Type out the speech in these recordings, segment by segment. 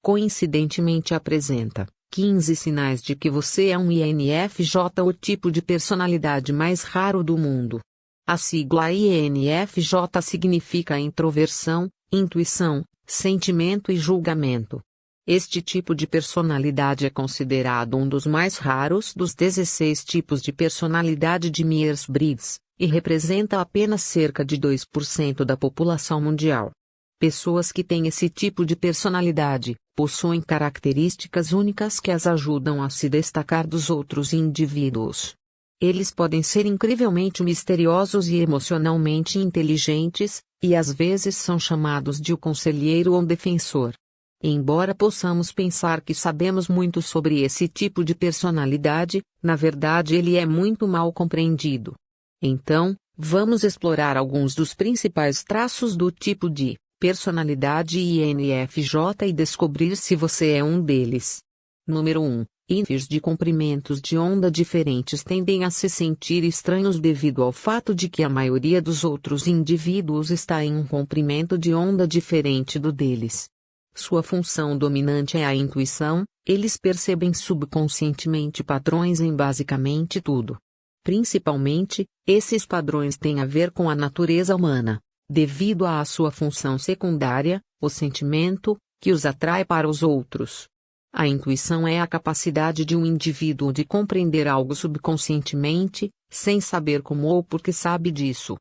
coincidentemente apresenta 15 sinais de que você é um INFJ, o tipo de personalidade mais raro do mundo. A sigla INFJ significa introversão, intuição, sentimento e julgamento. Este tipo de personalidade é considerado um dos mais raros dos 16 tipos de personalidade de Myers-Briggs, e representa apenas cerca de 2% da população mundial. Pessoas que têm esse tipo de personalidade possuem características únicas que as ajudam a se destacar dos outros indivíduos. Eles podem ser incrivelmente misteriosos e emocionalmente inteligentes, e às vezes são chamados de o conselheiro ou defensor. Embora possamos pensar que sabemos muito sobre esse tipo de personalidade, na verdade ele é muito mal compreendido. Então, vamos explorar alguns dos principais traços do tipo de personalidade INFJ e descobrir se você é um deles. Número 1. INFJs de comprimentos de onda diferentes tendem a se sentir estranhos devido ao fato de que a maioria dos outros indivíduos está em um comprimento de onda diferente do deles. Sua função dominante é a intuição, eles percebem subconscientemente padrões em basicamente tudo. Principalmente, esses padrões têm a ver com a natureza humana, devido à sua função secundária, o sentimento, que os atrai para os outros. A intuição é a capacidade de um indivíduo de compreender algo subconscientemente, sem saber como ou por que sabe disso.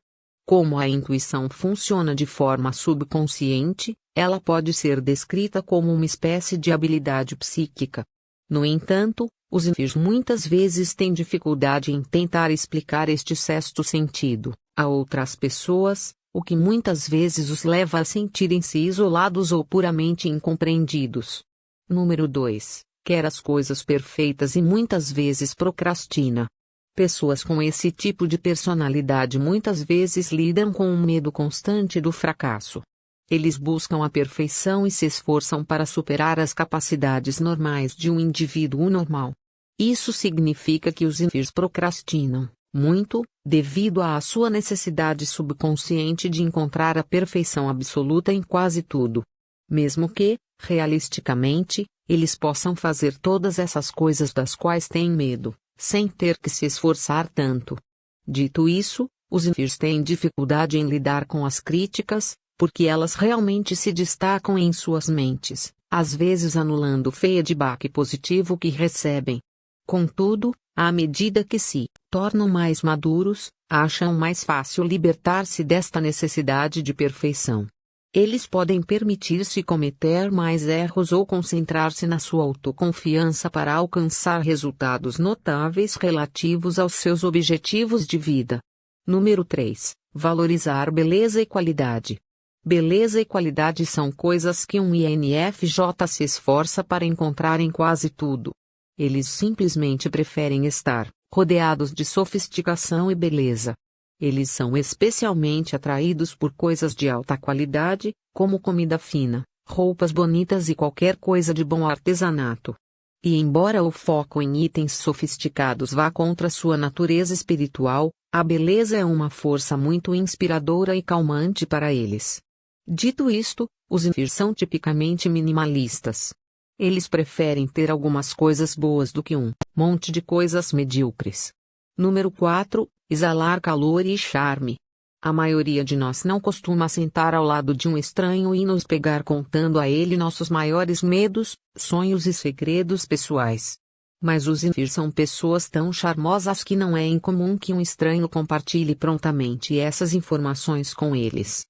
Como a intuição funciona de forma subconsciente, ela pode ser descrita como uma espécie de habilidade psíquica. No entanto, os INFJs muitas vezes têm dificuldade em tentar explicar este sexto sentido a outras pessoas, o que muitas vezes os leva a sentirem-se isolados ou puramente incompreendidos. Número 2. Quer as coisas perfeitas e muitas vezes procrastina. Pessoas com esse tipo de personalidade muitas vezes lidam com um medo constante do fracasso. Eles buscam a perfeição e se esforçam para superar as capacidades normais de um indivíduo normal. Isso significa que os INFJs procrastinam muito, devido à sua necessidade subconsciente de encontrar a perfeição absoluta em quase tudo. Mesmo que, realisticamente, eles possam fazer todas essas coisas das quais têm medo, sem ter que se esforçar tanto. Dito isso, os INFJs têm dificuldade em lidar com as críticas, porque elas realmente se destacam em suas mentes, às vezes anulando o feedback positivo que recebem. Contudo, à medida que se tornam mais maduros, acham mais fácil libertar-se desta necessidade de perfeição. Eles podem permitir-se cometer mais erros ou concentrar-se na sua autoconfiança para alcançar resultados notáveis relativos aos seus objetivos de vida. Número 3. Valorizar beleza e qualidade. Beleza e qualidade são coisas que um INFJ se esforça para encontrar em quase tudo. Eles simplesmente preferem estar rodeados de sofisticação e beleza. Eles são especialmente atraídos por coisas de alta qualidade, como comida fina, roupas bonitas e qualquer coisa de bom artesanato. E embora o foco em itens sofisticados vá contra sua natureza espiritual, a beleza é uma força muito inspiradora e calmante para eles. Dito isto, os INFJs são tipicamente minimalistas. Eles preferem ter algumas coisas boas do que um monte de coisas medíocres. Número 4. Exalar calor e charme. A maioria de nós não costuma sentar ao lado de um estranho e nos pegar contando a ele nossos maiores medos, sonhos e segredos pessoais. Mas os INFJs são pessoas tão charmosas que não é incomum que um estranho compartilhe prontamente essas informações com eles.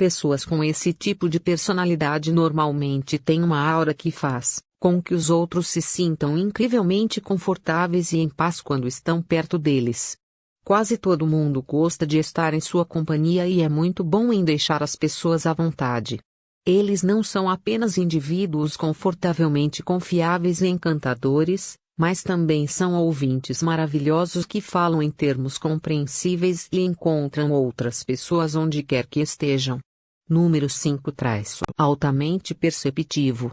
Pessoas com esse tipo de personalidade normalmente têm uma aura que faz com que os outros se sintam incrivelmente confortáveis e em paz quando estão perto deles. Quase todo mundo gosta de estar em sua companhia e é muito bom em deixar as pessoas à vontade. Eles não são apenas indivíduos confortavelmente confiáveis e encantadores, mas também são ouvintes maravilhosos que falam em termos compreensíveis e encontram outras pessoas onde quer que estejam. Número 5. Traço altamente perceptivo.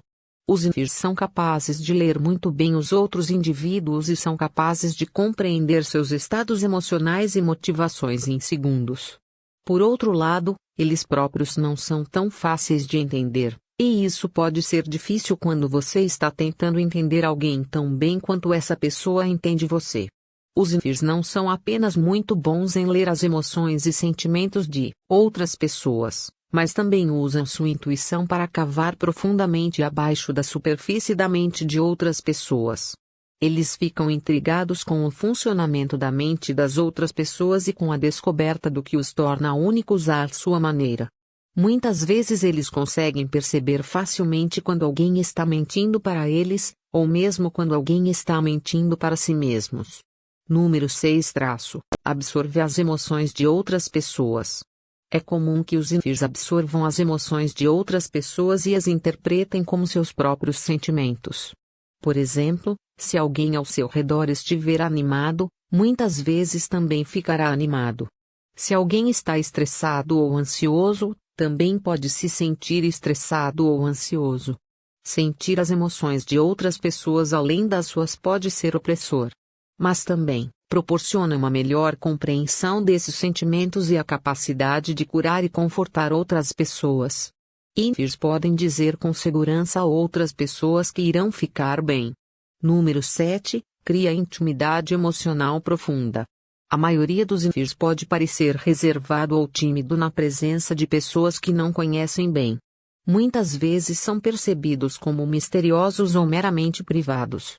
Os INFJs são capazes de ler muito bem os outros indivíduos e são capazes de compreender seus estados emocionais e motivações em segundos. Por outro lado, eles próprios não são tão fáceis de entender, E isso pode ser difícil quando você está tentando entender alguém tão bem quanto essa pessoa entende você. Os envios não são apenas muito bons em ler as emoções e sentimentos de outras pessoas, mas também usam sua intuição para cavar profundamente abaixo da superfície da mente de outras pessoas. Eles ficam intrigados com o funcionamento da mente das outras pessoas e com a descoberta do que os torna únicos à sua maneira. Muitas vezes eles conseguem perceber facilmente quando alguém está mentindo para eles, ou mesmo quando alguém está mentindo para si mesmos. Número 6. Absorve as emoções de outras pessoas. É comum que os envios absorvam as emoções de outras pessoas e as interpretem como seus próprios sentimentos. Por exemplo, se alguém ao seu redor estiver animado, muitas vezes também ficará animado. Se alguém está estressado ou ansioso, também pode se sentir estressado ou ansioso. Sentir as emoções de outras pessoas além das suas pode ser opressor. Mas também proporciona uma melhor compreensão desses sentimentos e a capacidade de curar e confortar outras pessoas. Envios podem dizer com segurança a outras pessoas que irão ficar bem. Número 7. Cria intimidade emocional profunda. A maioria dos envios pode parecer reservado ou tímido na presença de pessoas que não conhecem bem. Muitas vezes são percebidos como misteriosos ou meramente privados.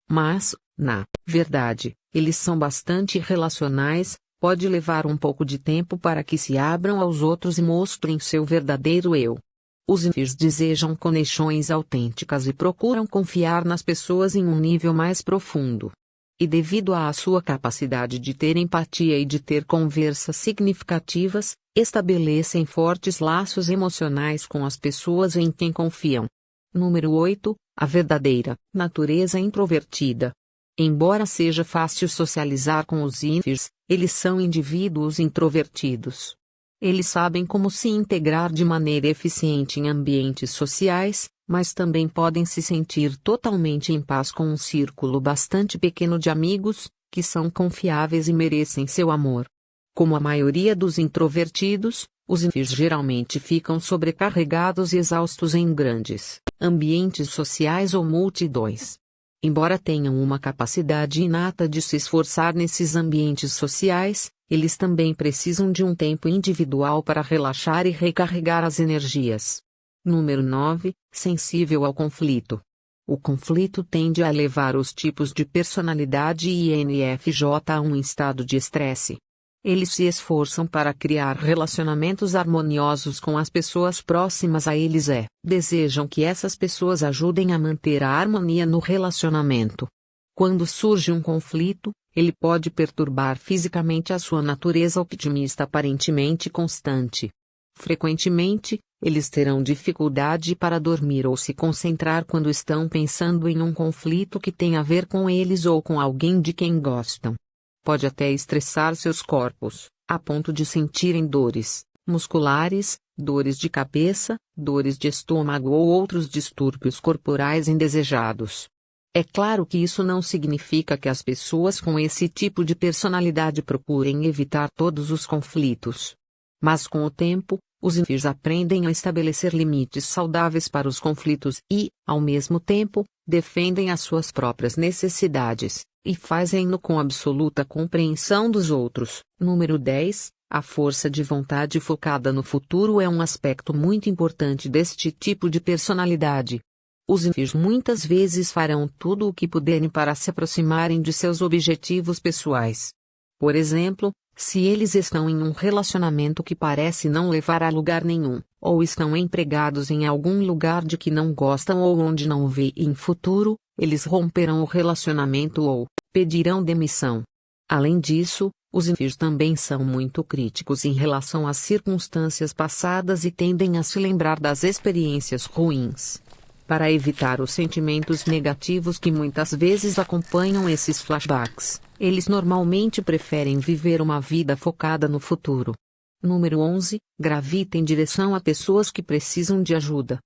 Mas, na verdade, eles são bastante relacionais. Pode levar um pouco de tempo para que se abram aos outros e mostrem seu verdadeiro eu. Os envios desejam conexões autênticas e procuram confiar nas pessoas em um nível mais profundo. E devido à sua capacidade de ter empatia e de ter conversas significativas, estabelecem fortes laços emocionais com as pessoas em quem confiam. Número 8. A verdadeira natureza introvertida. Embora seja fácil socializar com os envios, eles são indivíduos introvertidos. Eles sabem como se integrar de maneira eficiente em ambientes sociais, mas também podem se sentir totalmente em paz com um círculo bastante pequeno de amigos, que são confiáveis e merecem seu amor. Como a maioria dos introvertidos, os envios geralmente ficam sobrecarregados e exaustos em grandes ambientes sociais ou multidões. Embora tenham uma capacidade inata de se esforçar nesses ambientes sociais, eles também precisam de um tempo individual para relaxar e recarregar as energias. Número 9. Sensível ao conflito. O conflito tende a levar os tipos de personalidade INFJ a um estado de estresse. Eles se esforçam para criar relacionamentos harmoniosos com as pessoas próximas a eles desejam que essas pessoas ajudem a manter a harmonia no relacionamento. Quando surge um conflito, ele pode perturbar fisicamente a sua natureza otimista aparentemente constante. Frequentemente, eles terão dificuldade para dormir ou se concentrar quando estão pensando em um conflito que tem a ver com eles ou com alguém de quem gostam. Pode até estressar seus corpos, a ponto de sentirem dores musculares, dores de cabeça, dores de estômago ou outros distúrbios corporais indesejados. É claro que isso não significa que as pessoas com esse tipo de personalidade procurem evitar todos os conflitos. Mas com o tempo, os envios aprendem a estabelecer limites saudáveis para os conflitos e, ao mesmo tempo, defendem as suas próprias necessidades, e fazem-no com absoluta compreensão dos outros. Número 10. A força de vontade focada no futuro é um aspecto muito importante deste tipo de personalidade. Os envios muitas vezes farão tudo o que puderem para se aproximarem de seus objetivos pessoais. Por exemplo, se eles estão em um relacionamento que parece não levar a lugar nenhum, ou estão empregados em algum lugar de que não gostam ou onde não veem futuro, eles romperão o relacionamento ou pedirão demissão. Além disso, os envios também são muito críticos em relação às circunstâncias passadas e tendem a se lembrar das experiências ruins. Para evitar os sentimentos negativos que muitas vezes acompanham esses flashbacks, eles normalmente preferem viver uma vida focada no futuro. Número 11. Gravita em direção a pessoas que precisam de ajuda.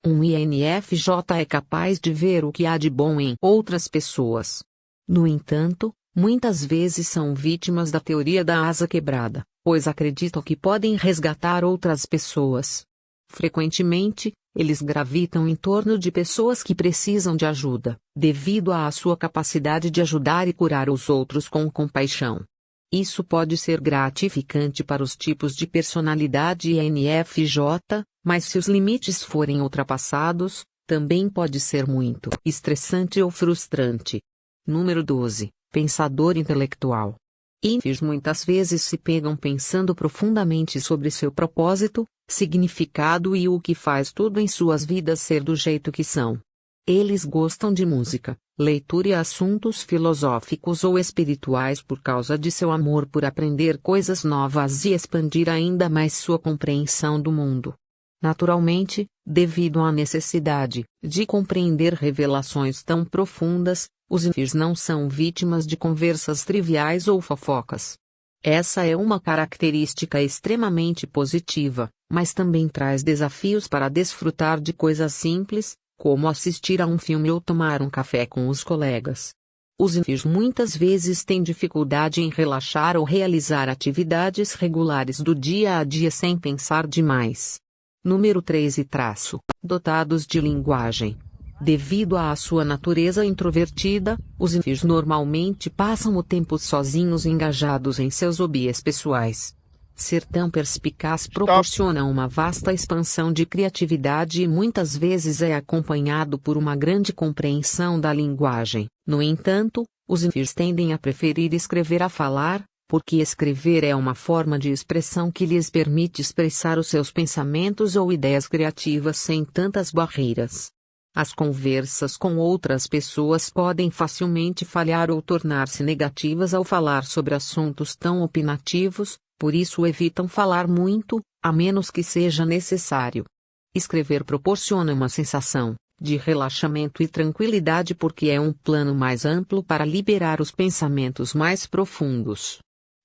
Um INFJ é capaz de ver o que há de bom em outras pessoas. No entanto, muitas vezes são vítimas da teoria da asa quebrada, pois acreditam que podem resgatar outras pessoas. Frequentemente, eles gravitam em torno de pessoas que precisam de ajuda, devido à sua capacidade de ajudar e curar os outros com compaixão. Isso pode ser gratificante para os tipos de personalidade INFJ, mas se os limites forem ultrapassados, também pode ser muito estressante ou frustrante. Número 12. Pensador intelectual. INFJs muitas vezes se pegam pensando profundamente sobre seu propósito, significado e o que faz tudo em suas vidas ser do jeito que são. Eles gostam de música, leitura e assuntos filosóficos ou espirituais por causa de seu amor por aprender coisas novas e expandir ainda mais sua compreensão do mundo. Naturalmente, devido à necessidade de compreender revelações tão profundas, os INFJs não são vítimas de conversas triviais ou fofocas. Essa é uma característica extremamente positiva, mas também traz desafios para desfrutar de coisas simples, como assistir a um filme ou tomar um café com os colegas. Os INFJs muitas vezes têm dificuldade em relaxar ou realizar atividades regulares do dia a dia sem pensar demais. Número 13 traço, dotados de linguagem. Devido à sua natureza introvertida, os INFJs normalmente passam o tempo sozinhos engajados em seus hobbies pessoais. Ser tão perspicaz proporciona uma vasta expansão de criatividade e muitas vezes é acompanhado por uma grande compreensão da linguagem. No entanto, os INFJs tendem a preferir escrever a falar, porque escrever é uma forma de expressão que lhes permite expressar os seus pensamentos ou ideias criativas sem tantas barreiras. As conversas com outras pessoas podem facilmente falhar ou tornar-se negativas ao falar sobre assuntos tão opinativos, por isso evitam falar muito, a menos que seja necessário. Escrever proporciona uma sensação de relaxamento e tranquilidade porque é um plano mais amplo para liberar os pensamentos mais profundos.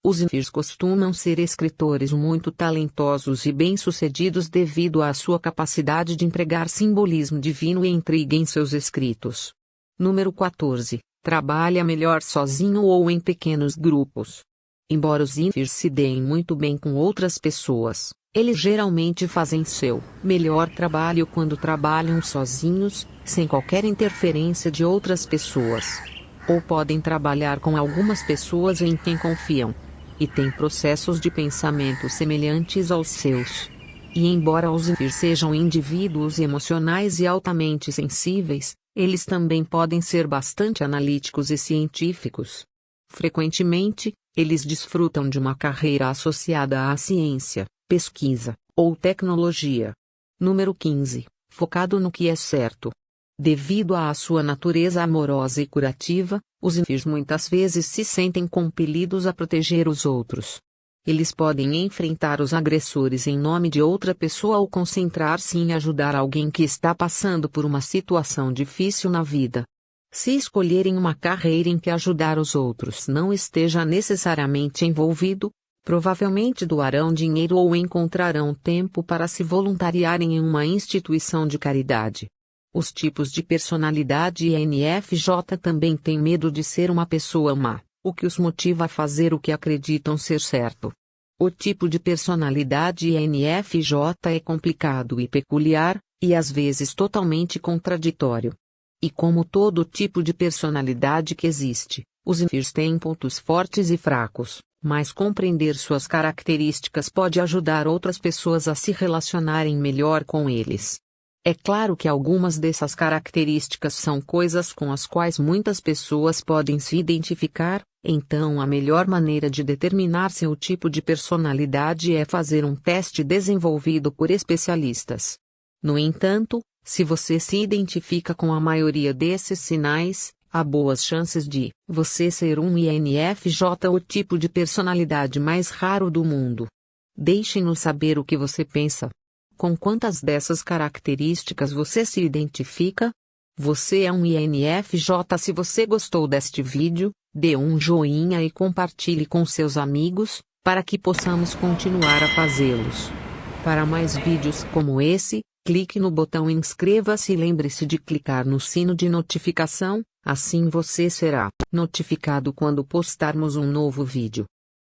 Os INFJs costumam ser escritores muito talentosos e bem-sucedidos devido à sua capacidade de empregar simbolismo divino e intriga em seus escritos. Número 14. Trabalha melhor sozinho ou em pequenos grupos. Embora os INFJs se deem muito bem com outras pessoas, eles geralmente fazem seu melhor trabalho quando trabalham sozinhos, sem qualquer interferência de outras pessoas. Ou podem trabalhar com algumas pessoas em quem confiam e têm processos de pensamento semelhantes aos seus. E embora os INFJs sejam indivíduos emocionais e altamente sensíveis, eles também podem ser bastante analíticos e científicos. Frequentemente, eles desfrutam de uma carreira associada à ciência, pesquisa, ou tecnologia. Número 15. Focado no que é certo. Devido à sua natureza amorosa e curativa, os INFJs muitas vezes se sentem compelidos a proteger os outros. Eles podem enfrentar os agressores em nome de outra pessoa ou concentrar-se em ajudar alguém que está passando por uma situação difícil na vida. Se escolherem uma carreira em que ajudar os outros não esteja necessariamente envolvido, provavelmente doarão dinheiro ou encontrarão tempo para se voluntariarem em uma instituição de caridade. Os tipos de personalidade INFJ também têm medo de ser uma pessoa má, o que os motiva a fazer o que acreditam ser certo. O tipo de personalidade INFJ é complicado e peculiar, e às vezes totalmente contraditório. E como todo tipo de personalidade que existe, os INFJs têm pontos fortes e fracos, mas compreender suas características pode ajudar outras pessoas a se relacionarem melhor com eles. É claro que algumas dessas características são coisas com as quais muitas pessoas podem se identificar, então a melhor maneira de determinar seu tipo de personalidade é fazer um teste desenvolvido por especialistas. No entanto, se você se identifica com a maioria desses sinais, há boas chances de você ser um INFJ, o tipo de personalidade mais raro do mundo. Deixe-nos saber o que você pensa. Com quantas dessas características você se identifica? Você é um INFJ. Se você gostou deste vídeo, dê um joinha e compartilhe com seus amigos, para que possamos continuar a fazê-los. Para mais vídeos como esse, clique no botão inscreva-se e lembre-se de clicar no sino de notificação, assim você será notificado quando postarmos um novo vídeo.